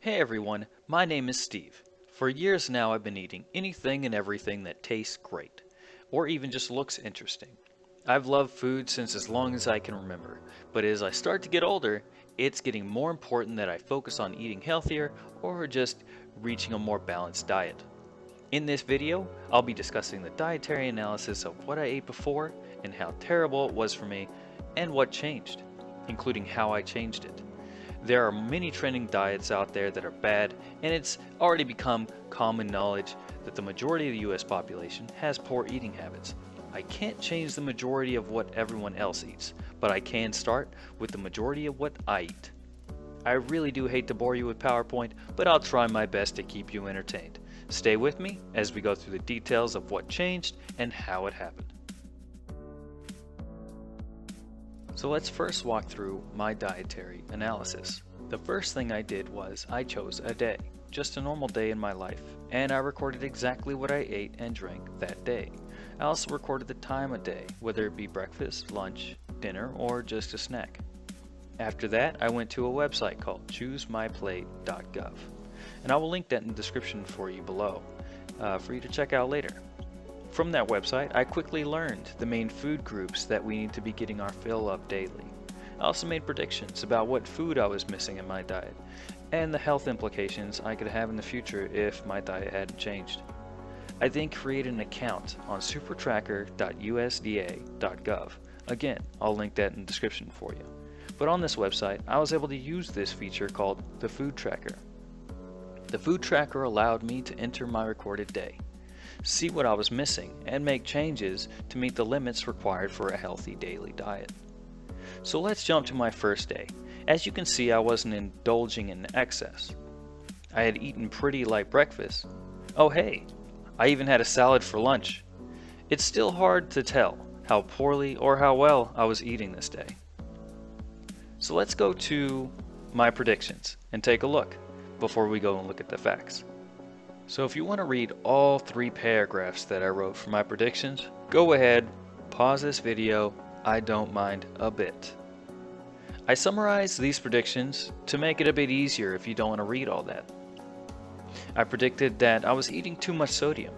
Hey everyone, my name is Steve. For years now I've been eating anything and everything that tastes great, or even just looks interesting. I've loved food since as long as I can remember, but as I start to get older, it's getting more important that I focus on eating healthier or just reaching a more balanced diet. In this video, I'll be discussing the dietary analysis of what I ate before and how terrible it was for me and what changed, including how I changed it. There are many trending diets out there that are bad, and it's already become common knowledge that the majority of the US population has poor eating habits. I can't change the majority of what everyone else eats, but I can start with the majority of what I eat. I really do hate to bore you with PowerPoint, but I'll try my best to keep you entertained. Stay with me as we go through the details of what changed and how it happened. So let's first walk through my dietary analysis. The first thing I did was I chose a day, just a normal day in my life, and I recorded exactly what I ate and drank that day. I also recorded the time of day, whether it be breakfast, lunch, dinner, or just a snack. After that, I went to a website called choosemyplate.gov, and I will link that in the description for you below, for you to check out later. From that website, I quickly learned the main food groups that we need to be getting our fill of daily. I also made predictions about what food I was missing in my diet, and the health implications I could have in the future if my diet hadn't changed. I then created an account on supertracker.usda.gov. Again, I'll link that in the description for you. But on this website, I was able to use this feature called the Food Tracker. The Food Tracker allowed me to enter my recorded day, see what I was missing, and make changes to meet the limits required for a healthy daily diet. So let's jump to my first day. As you can see, I wasn't indulging in excess. I had eaten pretty light breakfast. Oh hey, I even had a salad for lunch. It's still hard to tell how poorly or how well I was eating this day. So let's go to my predictions and take a look before we go and look at the facts. So if you want to read all 3 paragraphs that I wrote for my predictions, go ahead, pause this video, I don't mind a bit. I summarized these predictions to make it a bit easier if you don't want to read all that. I predicted that I was eating too much sodium.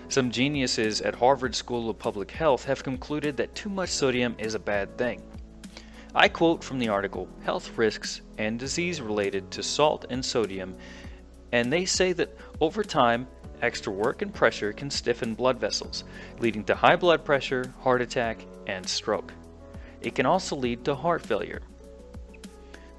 Some geniuses at Harvard School of Public Health have concluded that too much sodium is a bad thing. I quote from the article, "Health risks and disease related to salt and sodium," and they say that over time, extra work and pressure can stiffen blood vessels, leading to high blood pressure, heart attack, and stroke. It can also lead to heart failure.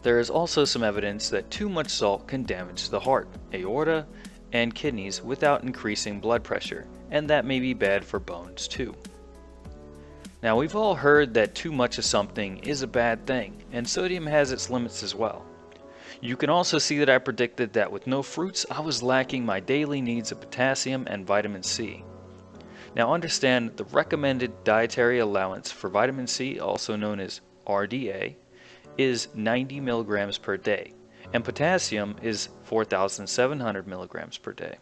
There is also some evidence that too much salt can damage the heart, aorta, and kidneys without increasing blood pressure, and that may be bad for bones too. Now, we've all heard that too much of something is a bad thing, and sodium has its limits as well. You can also see that I predicted that with no fruits, I was lacking my daily needs of potassium and vitamin C. Now understand the recommended dietary allowance for vitamin C, also known as RDA, is 90 milligrams per day, and potassium is 4,700 milligrams per day.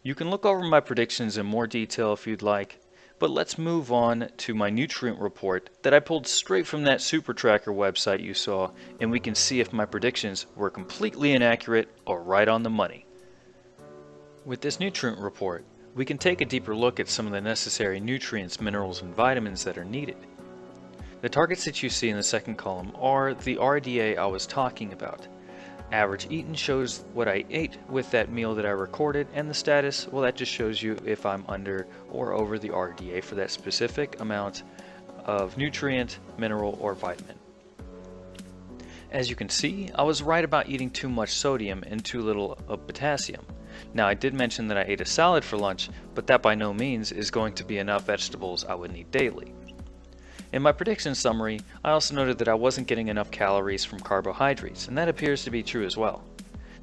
You can look over my predictions in more detail if you'd like, but let's move on to my nutrient report that I pulled straight from that Supertracker website you saw, and we can see if my predictions were completely inaccurate or right on the money. With this nutrient report, we can take a deeper look at some of the necessary nutrients, minerals, and vitamins that are needed. The targets that you see in the second column are the RDA I was talking about. Average eaten shows what I ate with that meal that I recorded, and the status, well, that just shows you if I'm under or over the RDA for that specific amount of nutrient, mineral, or vitamin. As you can see, I was right about eating too much sodium and too little of potassium. Now, I did mention that I ate a salad for lunch, but that by no means is going to be enough vegetables I would need daily. In my prediction summary, I also noted that I wasn't getting enough calories from carbohydrates, and that appears to be true as well.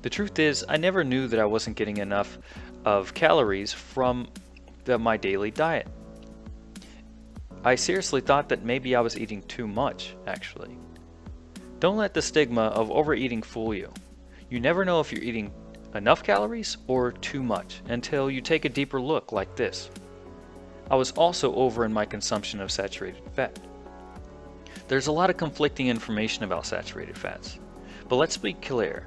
The truth is, I never knew that I wasn't getting enough of calories from my daily diet. I seriously thought that maybe I was eating too much, actually. Don't let the stigma of overeating fool you. You never know if you're eating enough calories or too much until you take a deeper look like this. I was also over in my consumption of saturated fat. There's a lot of conflicting information about saturated fats, but let's be clear.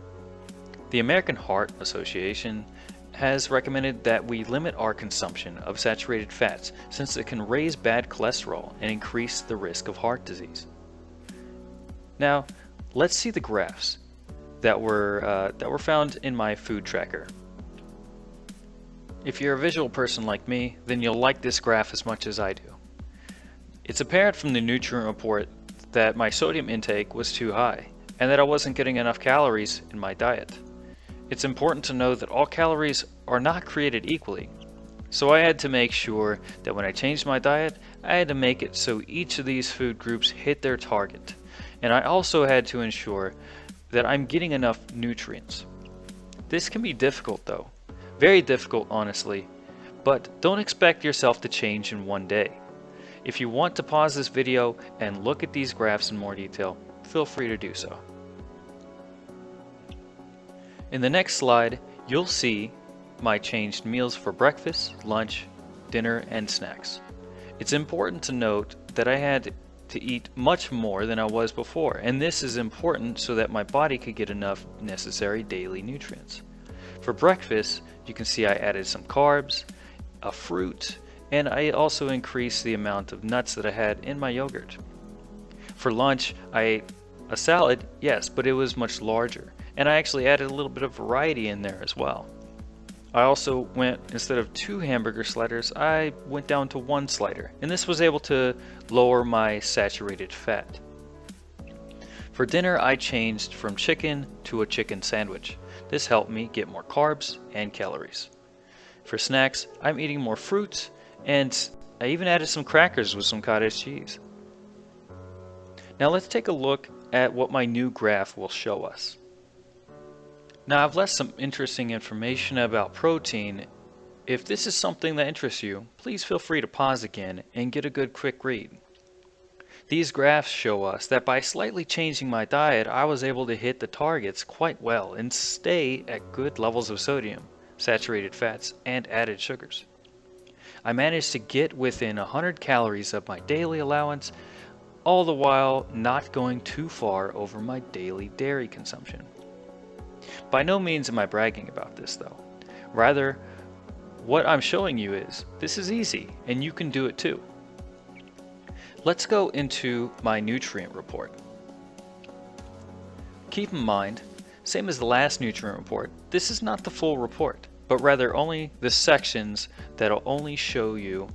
The American Heart Association has recommended that we limit our consumption of saturated fats since it can raise bad cholesterol and increase the risk of heart disease. Now, let's see the graphs that were found in my food tracker. If you're a visual person like me, then you'll like this graph as much as I do. It's apparent from the nutrient report that my sodium intake was too high and that I wasn't getting enough calories in my diet. It's important to know that all calories are not created equally, so I had to make sure that when I changed my diet, I had to make it so each of these food groups hit their target, and I also had to ensure that I'm getting enough nutrients. This can be difficult though, very difficult honestly, but don't expect yourself to change in one day. If you want to pause this video and look at these graphs in more detail, feel free to do so. In the next slide, you'll see my changed meals for breakfast, lunch, dinner, and snacks. It's important to note that I had to eat much more than I was before, and this is important so that my body could get enough necessary daily nutrients. For breakfast, you can see I added some carbs, a fruit, and I also increased the amount of nuts that I had in my yogurt. For lunch, I ate a salad, yes, but it was much larger, and I actually added a little bit of variety in there as well. I also went, instead of 2 hamburger sliders, I went down to 1 slider, and this was able to lower my saturated fat. For dinner, I changed from chicken to a chicken sandwich. This helped me get more carbs and calories. For snacks, I'm eating more fruit, and I even added some crackers with some cottage cheese. Now let's take a look at what my new graph will show us. Now I've left some interesting information about protein. If this is something that interests you, please feel free to pause again and get a good quick read. These graphs show us that by slightly changing my diet, I was able to hit the targets quite well and stay at good levels of sodium, saturated fats, and added sugars. I managed to get within 100 calories of my daily allowance, all the while not going too far over my daily dairy consumption. By no means am I bragging about this though. Rather, what I'm showing you is this is easy and you can do it too. Let's go into my nutrient report. Keep in mind, same as the last nutrient report, this is not the full report, but rather only the sections that'll only show you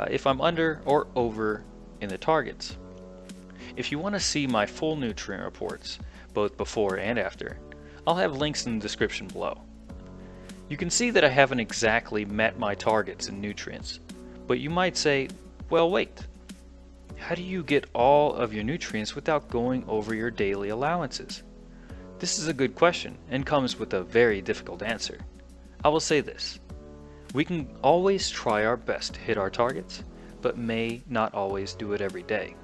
if I'm under or over in the targets. If you want to see my full nutrient reports, both before and after, I'll have links in the description below. You can see that I haven't exactly met my targets in nutrients, but you might say, well wait, how do you get all of your nutrients without going over your daily allowances? This is a good question and comes with a very difficult answer. I will say this, we can always try our best to hit our targets, but may not always do it every day.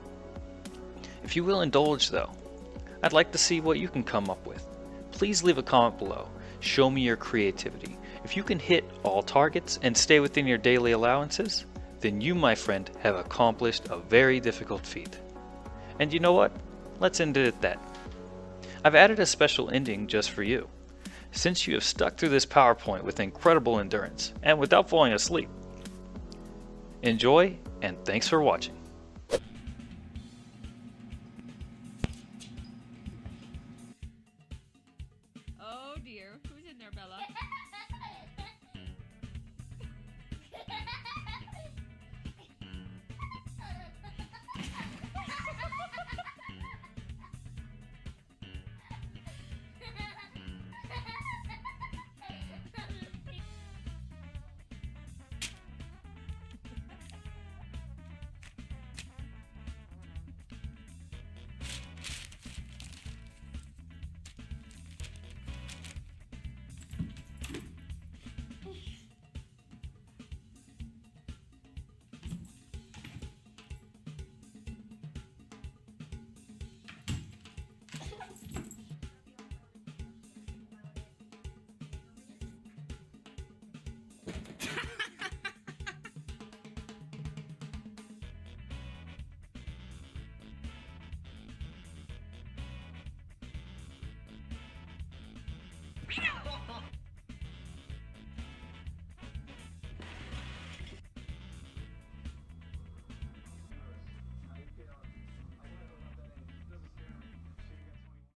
If you will indulge though, I'd like to see what you can come up with. Please leave a comment below. Show me your creativity. If you can hit all targets and stay within your daily allowances, then you, my friend, have accomplished a very difficult feat. And you know what? Let's end it at that. I've added a special ending just for you, since you have stuck through this PowerPoint with incredible endurance and without falling asleep. Enjoy, and thanks for watching. Oh dear, who's in there, Bella?